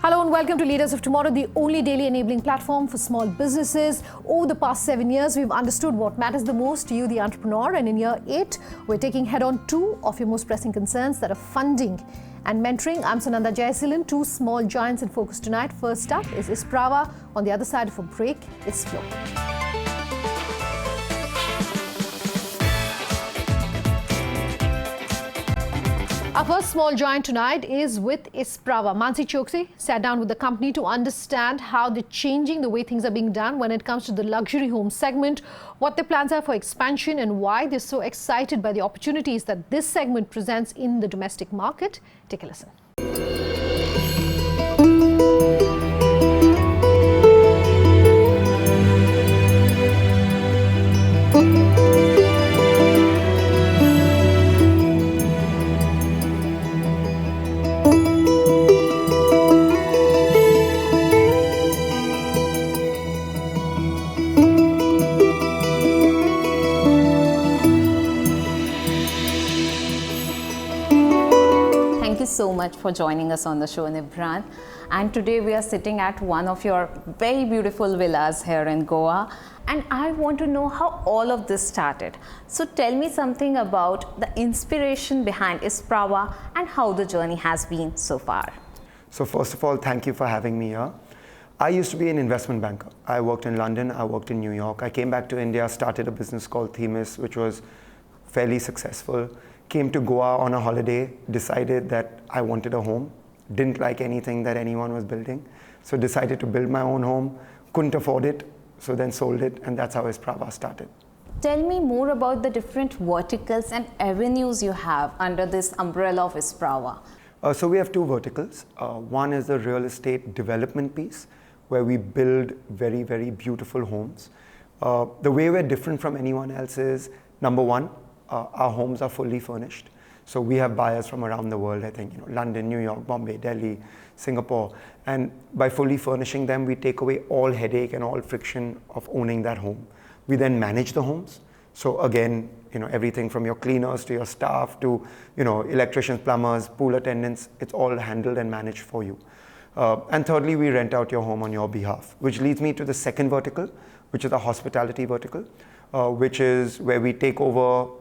Hello and welcome to Leaders of Tomorrow, the only daily enabling platform for small businesses. Over the past 7 years, we've understood what matters the most to you, the entrepreneur. And in year 8, we're taking head on 2 of your most pressing concerns, that are funding and mentoring. I'm Sananda Jayasilan, 2 small giants in focus tonight. First up is Isprava. On the other side of a break is Floh. Our first small giant tonight is with Isprava. Mansi Choksi sat down with the company to understand how they're changing the way things are being done when it comes to the luxury home segment, what their plans are for expansion and why they're so excited by the opportunities that this segment presents in the domestic market. Take a listen. Thank you so much for joining us on the show, Nibran. And today we are sitting at one of your very beautiful villas here in Goa. And I want to know how all of this started. So tell me something about the inspiration behind Isprava and how the journey has been so far. So first of all, thank you for having me here. I used to be an investment banker. I worked in London, I worked in New York. I came back to India, started a business called Themis, which was fairly successful. Came to Goa on a holiday, decided that I wanted a home, didn't like anything that anyone was building, so decided to build my own home, couldn't afford it, so then sold it, and that's how Isprava started. Tell me more about the different verticals and avenues you have under this umbrella of Isprava. So we have 2 verticals. One is the real estate development piece, where we build very, very beautiful homes. The way we're different from anyone else is, number one, our homes are fully furnished. So we have buyers from around the world, I think, London, New York, Bombay, Delhi, Singapore. And by fully furnishing them, we take away all headache and all friction of owning that home. We then manage the homes. So again, everything from your cleaners to your staff to, electricians, plumbers, pool attendants, it's all handled and managed for you. And thirdly, we rent out your home on your behalf, which leads me to the second vertical, which is the hospitality vertical, which is where we take over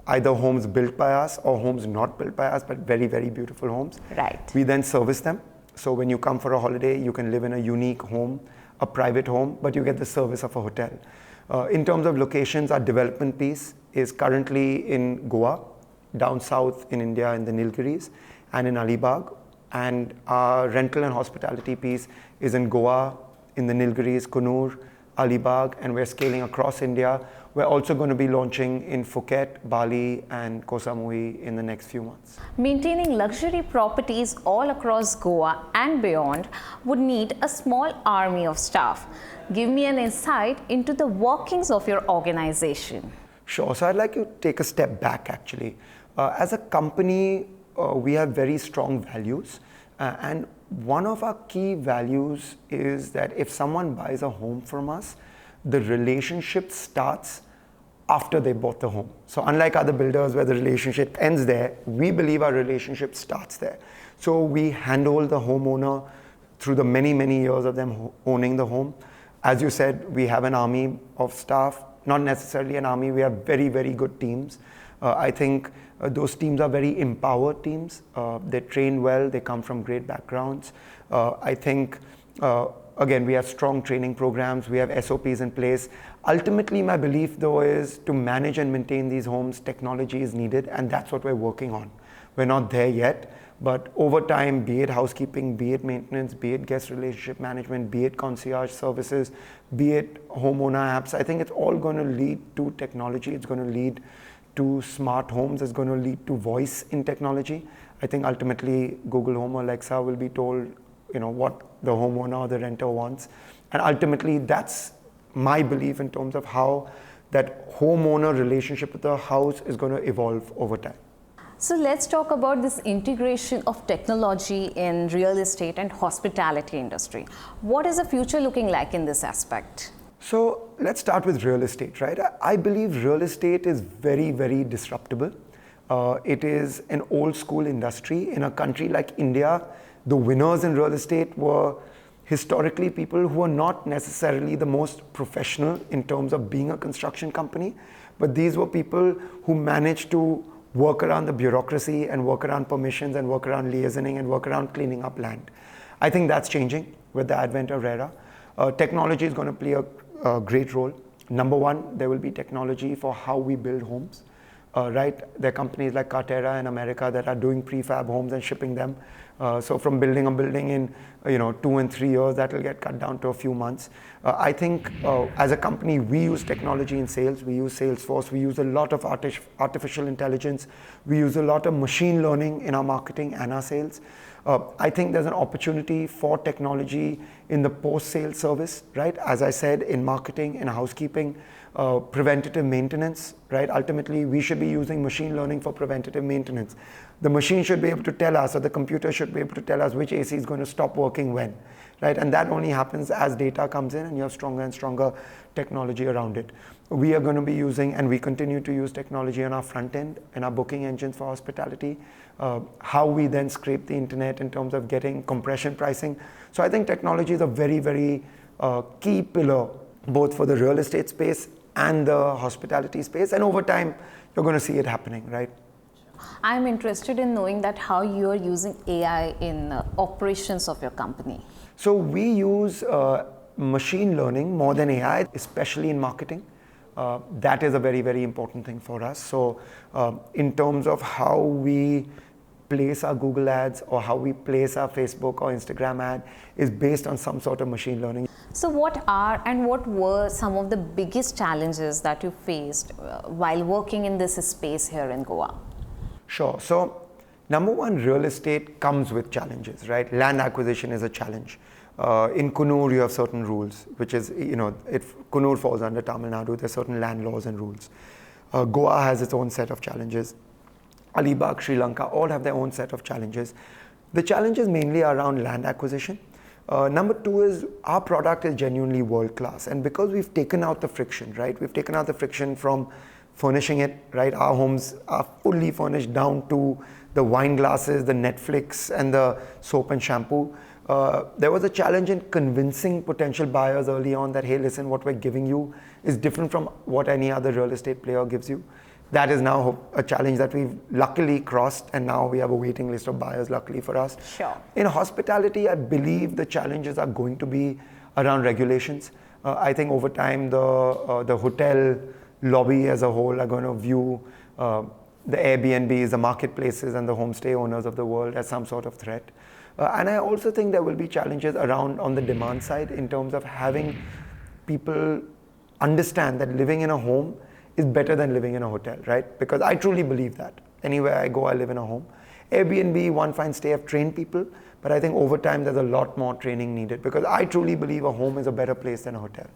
either homes built by us or homes not built by us, but very, very beautiful homes. Right. We then service them. So when you come for a holiday, you can live in a unique home, a private home, but you get the service of a hotel. In terms of locations, our development piece is currently in Goa, down south in India in the Nilgiris, and in Alibag. And our rental and hospitality piece is in Goa, in the Nilgiris, Coonoor, Alibag, and we're scaling across India. We're also going to be launching in Phuket, Bali, and Koh Samui in the next few months. Maintaining luxury properties all across Goa and beyond would need a small army of staff. Give me an insight into the workings of your organization. Sure. So I'd like to take a step back, actually. As a company, we have very strong values. And one of our key values is that if someone buys a home from us, the relationship starts after they bought the home. So unlike other builders where the relationship ends there, we believe our relationship starts there. So we handhold the homeowner through the many, many years of them owning the home. As you said, we have an army of staff, not necessarily an army, we have very, very good teams. I think those teams are very empowered teams. They train well, they come from great backgrounds. I think again, we have strong training programs, we have SOPs in place. Ultimately, my belief though is to manage and maintain these homes, technology is needed, and that's what we're working on. We're not there yet, but over time, be it housekeeping, be it maintenance, be it guest relationship management, be it concierge services, be it homeowner apps, I think it's all going to lead to technology. It's going to lead to smart homes. It's going to lead to voice in technology. I think ultimately, Google Home or Alexa will be told what the homeowner or the renter wants. And ultimately, that's my belief in terms of how that homeowner relationship with the house is going to evolve over time. So let's talk about this integration of technology in real estate and hospitality industry. What is the future looking like in this aspect? So let's start with real estate, right? I believe real estate is very, very disruptible. It is an old school industry. In a country like India, the winners in real estate were historically people who are not necessarily the most professional in terms of being a construction company, but these were people who managed to work around the bureaucracy and work around permissions and work around liaisoning and work around cleaning up land. I think that's changing with the advent of RERA. Technology is going to play a great role. Number one, there will be technology for how we build homes. Right? There are companies like Cartera in America that are doing prefab homes and shipping them. So from building a building in 2 and 3 years, that will get cut down to a few months. I think as a company, we use technology in sales. We use Salesforce. We use a lot of artificial intelligence. We use a lot of machine learning in our marketing and our sales. I think there's an opportunity for technology in the post-sale service, right? As I said, in marketing, in housekeeping, preventative maintenance, right? Ultimately, we should be using machine learning for preventative maintenance. The machine should be able to tell us, or the computer should be able to tell us which AC is going to stop working when, right? And that only happens as data comes in and you have stronger and stronger technology around it. We are going to be using, and we continue to use technology on our front end, in our booking engines for hospitality, how we then scrape the internet in terms of getting compression pricing. So I think technology is a very, very key pillar, both for the real estate space and the hospitality space. And over time, you're going to see it happening, right? I'm interested in knowing that how you are using AI in operations of your company. So we use machine learning more than AI, especially in marketing. That is a very, very important thing for us. So in terms of how we place our Google ads or how we place our Facebook or Instagram ad is based on some sort of machine learning. So what are and what were some of the biggest challenges that you faced while working in this space here in Goa? Sure. So number one, real estate comes with challenges, right? Land acquisition is a challenge. In Coonoor, you have certain rules, which is, if Coonoor falls under Tamil Nadu, there's certain land laws and rules. Goa has its own set of challenges. Alibag, Sri Lanka, all have their own set of challenges. The challenges mainly are around land acquisition. Number two is our product is genuinely world class. And because we've taken out the friction, right? We've taken out the friction from furnishing it, right? Our homes are fully furnished down to the wine glasses, the Netflix, and the soap and shampoo. There was a challenge in convincing potential buyers early on that, hey, listen, what we're giving you is different from what any other real estate player gives you. That is now a challenge that we've luckily crossed, and now we have a waiting list of buyers, luckily for us. Sure. In hospitality, I believe the challenges are going to be around regulations. I think over time, the hotel lobby as a whole are going to view the Airbnbs, the marketplaces, and the homestay owners of the world as some sort of threat. And I also think there will be challenges around on the demand side in terms of having people understand that living in a home is better than living in a hotel, right? Because I truly believe that. Anywhere I go, I live in a home. Airbnb, one fine stay, have trained people, but I think over time there's a lot more training needed because I truly believe a home is a better place than a hotel.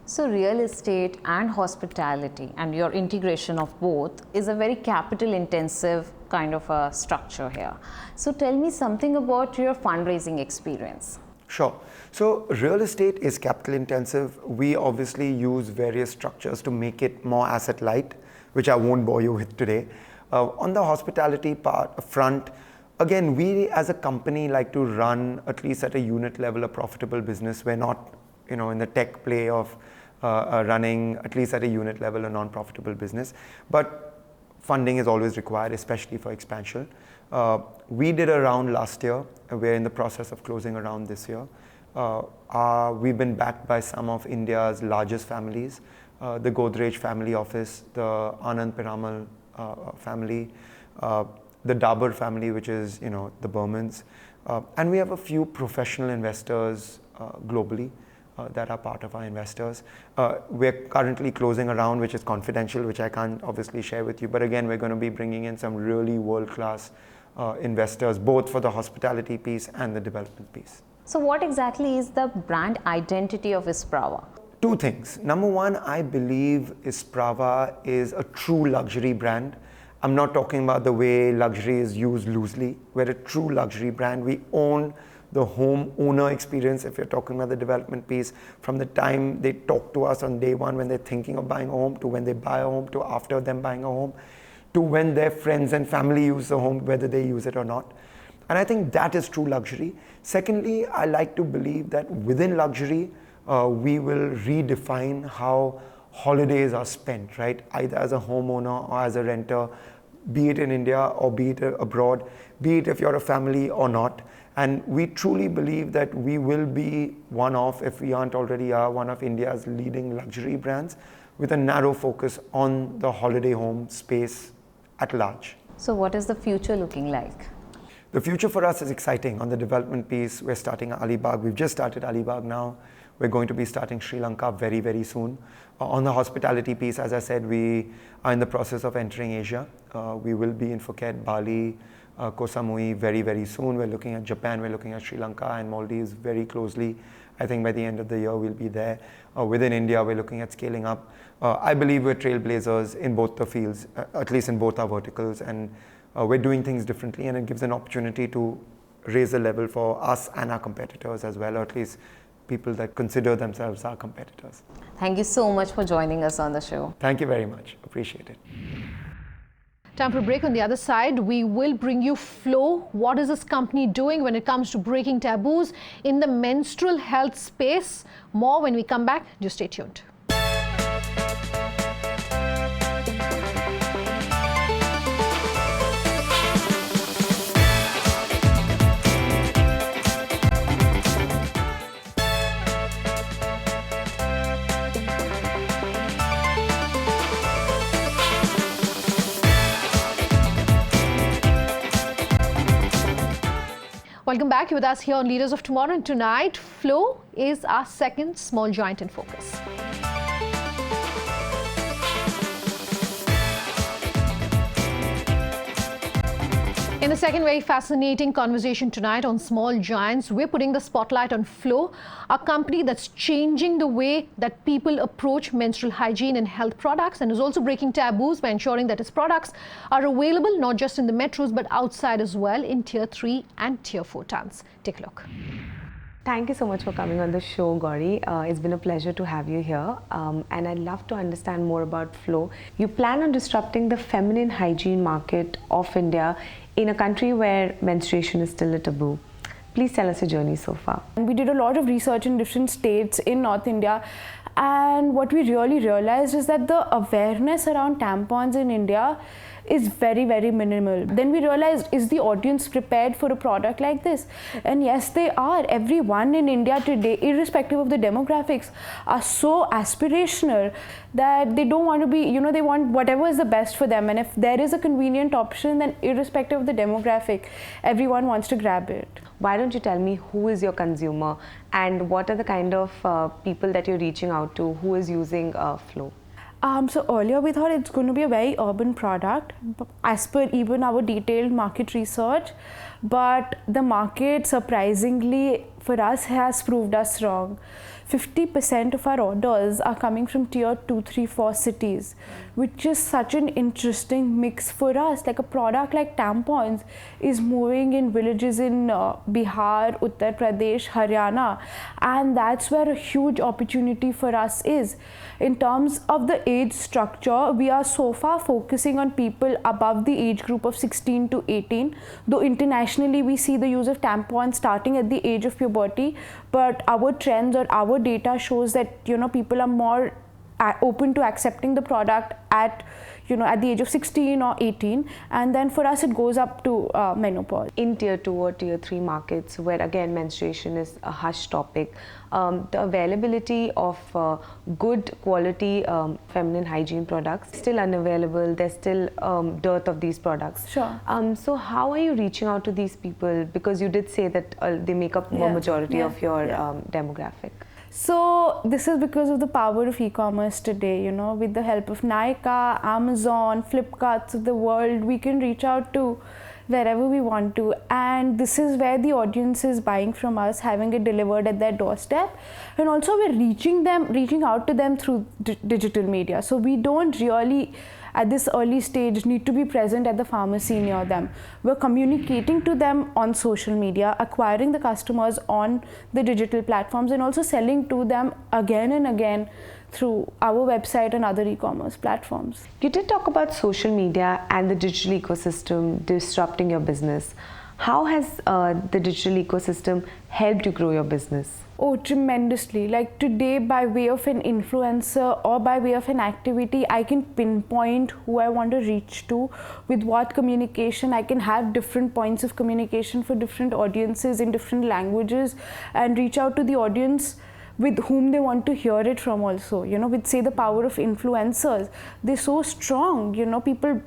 So real estate and hospitality and your integration of both is a very capital intensive kind of a structure here. So tell me something about your fundraising experience. Sure. So real estate is capital intensive. We obviously use various structures to make it more asset light, which I won't bore you with today. On the hospitality front, again, we as a company like to run, at least at a unit level, a profitable business. We're not, in the tech play of running, at least at a unit level, a non-profitable business. But funding is always required, especially for expansion. We did a round last year. We're in the process of closing a round this year. We've been backed by some of India's largest families, the Godrej family office, the Anand Piramal family, the Dabur family, which is, the Burmans. And we have a few professional investors globally that are part of our investors. We're currently closing a round, which is confidential, which I can't obviously share with you. But again, we're going to be bringing in some really world-class investors, both for the hospitality piece and the development piece. So what exactly is the brand identity of Isprava? Two things. Number one, I believe Isprava is a true luxury brand. I'm not talking about the way luxury is used loosely. We're a true luxury brand. We own the home owner experience, if you're talking about the development piece, from the time they talk to us on day one when they're thinking of buying a home, to when they buy a home, to after them buying a home, to when their friends and family use the home, whether they use it or not. And I think that is true luxury. Secondly, I like to believe that within luxury, we will redefine how holidays are spent, right? Either as a homeowner or as a renter, be it in India or be it abroad, be it if you're a family or not. And we truly believe that we will be one of, if we aren't already are, one of India's leading luxury brands with a narrow focus on the holiday home space at large. So what is the future looking like? The future for us is exciting. On the development piece, we're starting Alibag. We've just started Alibag now. We're going to be starting Sri Lanka very, very soon. On the hospitality piece, as I said, we are in the process of entering Asia. We will be in Phuket, Bali, Koh Samui very, very soon. We're looking at Japan, we're looking at Sri Lanka and Maldives very closely. I think by the end of the year, we'll be there. Within India, we're looking at scaling up. I believe we're trailblazers in both the fields, at least in both our verticals. And we're doing things differently, and it gives an opportunity to raise the level for us and our competitors as well, or at least people that consider themselves our competitors. Thank you so much for joining us on the show. Thank you very much. Appreciate it. Time for a break. On the other side, we will bring you Floh. What is this company doing when it comes to breaking taboos in the menstrual health space? More when we come back. Just stay tuned. Welcome back. You're with us here on Leaders of Tomorrow, and tonight, Floh is our second small giant in focus. In the second very fascinating conversation tonight on small giants, we're putting the spotlight on Floh, a company that's changing the way that people approach menstrual hygiene and health products, and is also breaking taboos by ensuring that its products are available not just in the metros but outside as well in Tier 3 and Tier 4 towns. Take a look. Thank you so much for coming on the show, Gauri. It's been a pleasure to have you here, and I'd love to understand more about Floh. You plan on disrupting the feminine hygiene market of India in a country where menstruation is still a taboo. Please tell us your journey so far. We did a lot of research in different states in North India, and what we really realized is that the awareness around tampons in India is very, very minimal. Then we realized, is the audience prepared for a product like this? And yes, they are. Everyone in India today, irrespective of the demographics, are so aspirational that they don't want to be, they want whatever is the best for them. And if there is a convenient option, then irrespective of the demographic, everyone wants to grab it. Why don't you tell me who is your consumer and what are the kind of people that you're reaching out to, who is using Floh? So earlier we thought it's going to be a very urban product as per even our detailed market research, but the market surprisingly for us has proved us wrong. 50% of our orders are coming from Tier 2, 3, 4 cities, which is such an interesting mix for us. Like a product like tampons is moving in villages in Bihar, Uttar Pradesh, Haryana, and that's where a huge opportunity for us is. In terms of the age structure, we are so far focusing on people above the age group of 16 to 18, though internationally we see the use of tampons starting at the age of puberty, but our trends or our data shows that people are more open to accepting the product at the age of 16 or 18, and then for us it goes up to menopause. In Tier 2 or Tier 3 markets, where again menstruation is a hush topic, the availability of good quality feminine hygiene products is still unavailable. There's still dearth of these products. Sure. So how are you reaching out to these people? Because you did say that they make up a majority of your demographic. So this is because of the power of e-commerce today, with the help of Nykaa, Amazon, Flipkarts of the world, we can reach out to wherever we want to, and this is where the audience is buying from us, having it delivered at their doorstep, and also we're reaching out to them through digital media. So we don't really at this early stage need to be present at the pharmacy near them. We're communicating to them on social media, acquiring the customers on the digital platforms, and also selling to them again and again through our website and other e-commerce platforms. You did talk about social media and the digital ecosystem disrupting your business. How has the digital ecosystem helped you grow your business? Oh, tremendously. Like today, by way of an influencer or by way of an activity, I can pinpoint who I want to reach to, with what communication. I can have different points of communication for different audiences in different languages and reach out to the audience with whom they want to hear it from also. You know, with say the power of influencers, they're so strong. You know, people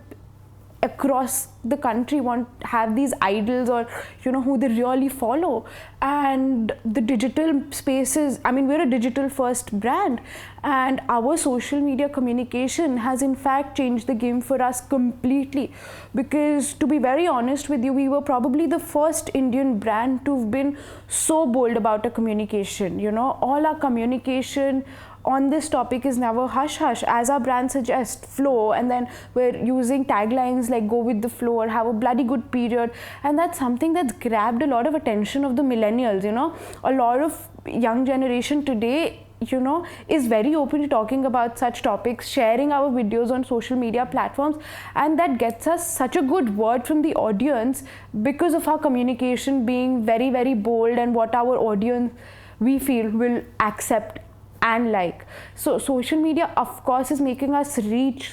across the country have these idols, or you know, who they really follow. And the digital spaces, I mean, we're a digital first brand, and our social media communication has in fact changed the game for us completely. Because to be very honest with you, we were probably the first Indian brand to have been so bold about our communication. You know, all our communication on this topic is never hush hush, as our brand suggests, flow, and then we're using taglines like go with the flow or have a bloody good period. And that's something that's grabbed a lot of attention of the millennials. You know, a lot of young generation today, you know, is very open to talking about such topics, sharing our videos on social media platforms, and that gets us such a good word from the audience because of our communication being very, very bold, and what our audience, we feel, will accept and like. So social media, of course, is making us reach,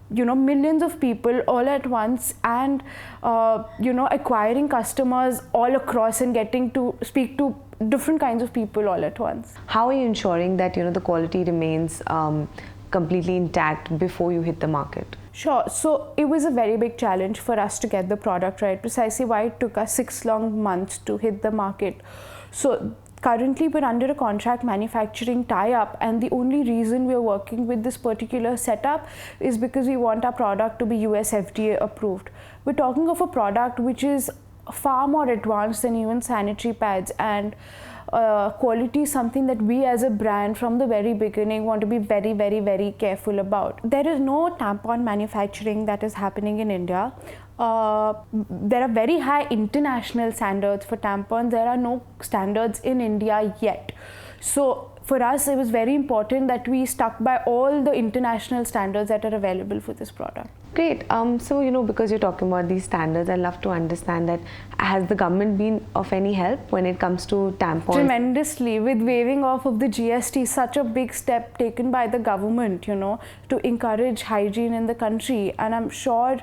you know, millions of people all at once, and you know, acquiring customers all across and getting to speak to different kinds of people all at once. How are you ensuring that, you know, the quality remains completely intact before you hit the market? Sure. So it was a very big challenge for us to get the product right, precisely why it took us 6 long months to hit the market. So currently, we're under a contract manufacturing tie-up, and the only reason we're working with this particular setup is because we want our product to be US FDA approved. We're talking of a product which is far more advanced than even sanitary pads, and quality is something that we as a brand from the very beginning want to be very, very, very careful about. There is no tampon manufacturing that is happening in India. There are very high international standards for tampons. There are no standards in India yet. So for us, it was very important that we stuck by all the international standards that are available for this product. Great. So, you know, because you're talking about these standards, I'd love to understand that, has the government been of any help when it comes to tampons? Tremendously. With waiving off of the GST, such a big step taken by the government, you know, to encourage hygiene in the country. And I'm sure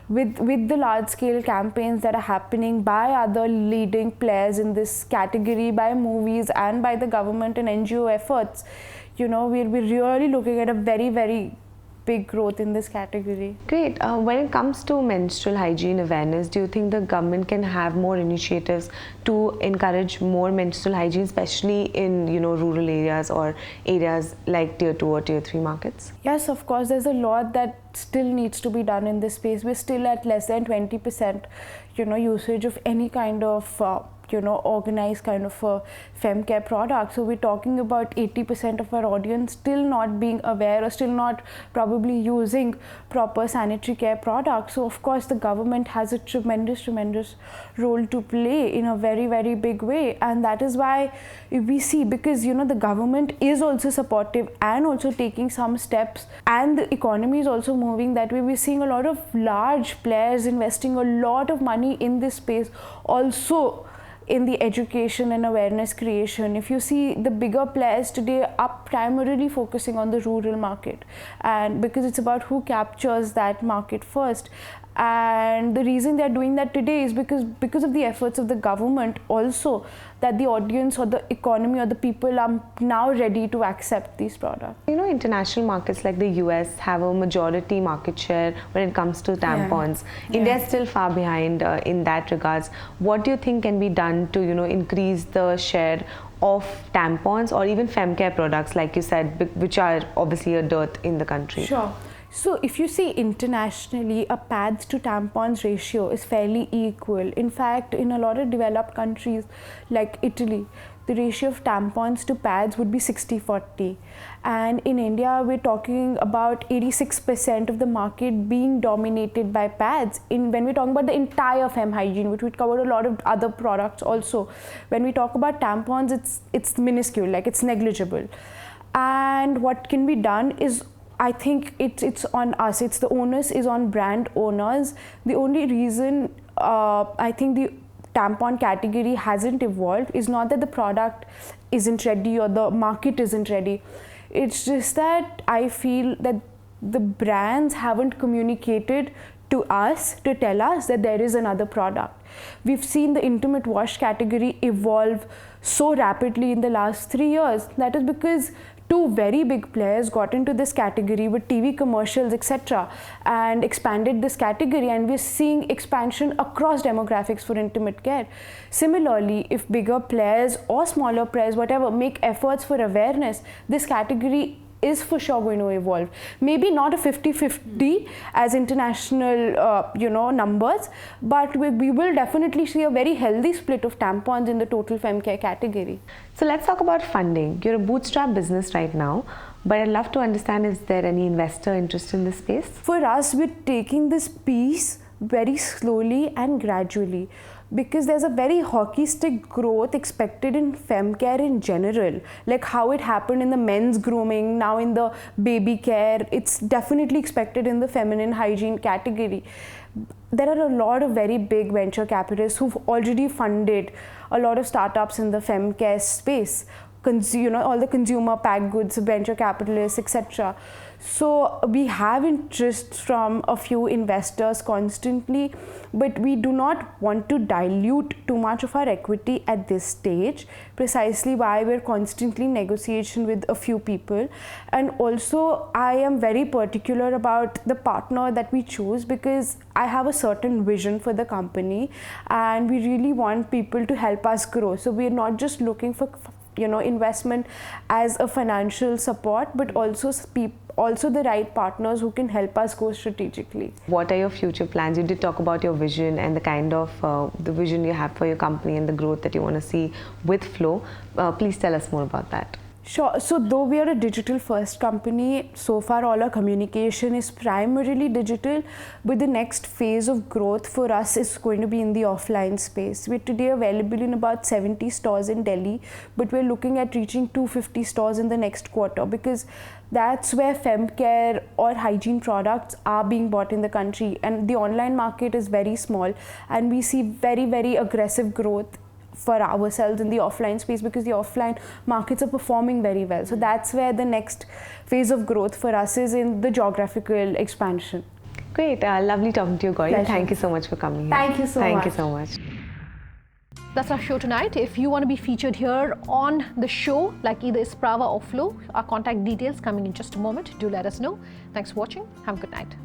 with the large scale campaigns that are happening by other leading players in this category, by movies and by the government and NGO efforts, you know, we're really looking at a very, very big growth in this category. Great. When it comes to menstrual hygiene awareness, do you think the government can have more initiatives to encourage more menstrual hygiene, especially in, you know, rural areas or areas like tier 2 or tier 3 markets? Yes, of course. There's a lot that still needs to be done in this space. We're still at less than 20%, you know, usage of any kind of you know, organized kind of a femcare product. So we're talking about 80% of our audience still not being aware or still not probably using proper sanitary care products. So of course the government has a tremendous role to play in a very, very big way. And that is why we see, because, you know, the government is also supportive and also taking some steps, and the economy is also moving that way. We're seeing a lot of large players investing a lot of money in this space, also in the education and awareness creation. If you see, the bigger players today are primarily focusing on the rural market, and because it's about who captures that market first. And the reason they're doing that today is because of the efforts of the government also, that the audience or the economy or the people are now ready to accept these products. You know, international markets like the US have a majority market share when it comes to tampons. Yeah. India is still far behind in that regards. What do you think can be done to, you know, increase the share of tampons or even femcare products, like you said, which are obviously a dearth in the country? Sure. So if you see internationally, a pads to tampons ratio is fairly equal. In fact, in a lot of developed countries like Italy, the ratio of tampons to pads would be 60-40. And in India, we're talking about 86% of the market being dominated by pads. When we're talking about the entire fem hygiene, which would cover a lot of other products also. When we talk about tampons, it's minuscule, like it's negligible. And what can be done is, I think it's on us. The onus is on brand owners. The only reason I think the tampon category hasn't evolved is not that the product isn't ready or the market isn't ready. It's just that I feel that the brands haven't communicated to us to tell us that there is another product. We've seen the intimate wash category evolve so rapidly in the last 3 years. That is because two very big players got into this category with TV commercials, etc., and expanded this category, and we're seeing expansion across demographics for intimate care. Similarly, if bigger players or smaller players, whatever, make efforts for awareness, this category is for sure going to evolve. Maybe not a 50-50 as international numbers, but we will definitely see a very healthy split of tampons in the total femcare category. So let's talk about funding. You're a bootstrap business right now, but I'd love to understand, is there any investor interest in this space? For us, we're taking this piece very slowly and gradually, because there's a very hockey stick growth expected in femcare in general, like how it happened in the men's grooming, now in the baby care. It's definitely expected in the feminine hygiene category. There are a lot of very big venture capitalists who've already funded a lot of startups in the femcare space, all the consumer packaged goods, venture capitalists, etc. So we have interest from a few investors constantly, but we do not want to dilute too much of our equity at this stage, precisely why we're constantly in negotiation with a few people. And also, I am very particular about the partner that we choose, because I have a certain vision for the company and we really want people to help us grow. So we're not just looking for investment as a financial support, but also the right partners who can help us go strategically. What are your future plans? You did talk about your vision and the kind of the vision you have for your company and the growth that you want to see with Floh. Please tell us more about that. Sure. So though we are a digital first company, so far all our communication is primarily digital, but the next phase of growth for us is going to be in the offline space. We're today available in about 70 stores in Delhi, but we're looking at reaching 250 stores in the next quarter, because that's where femcare or hygiene products are being bought in the country, and the online market is very small, and we see very, very aggressive growth for ourselves in the offline space, because the offline markets are performing very well. So that's where the next phase of growth for us is, in the geographical expansion. Great. Lovely talking to you, Gauri. Pleasure. Thank you so much for coming here. Thank you so much. Thank you so much. That's our show tonight. If you want to be featured here on the show, like either Isprava or Floh, our contact details coming in just a moment. Do let us know. Thanks for watching. Have a good night.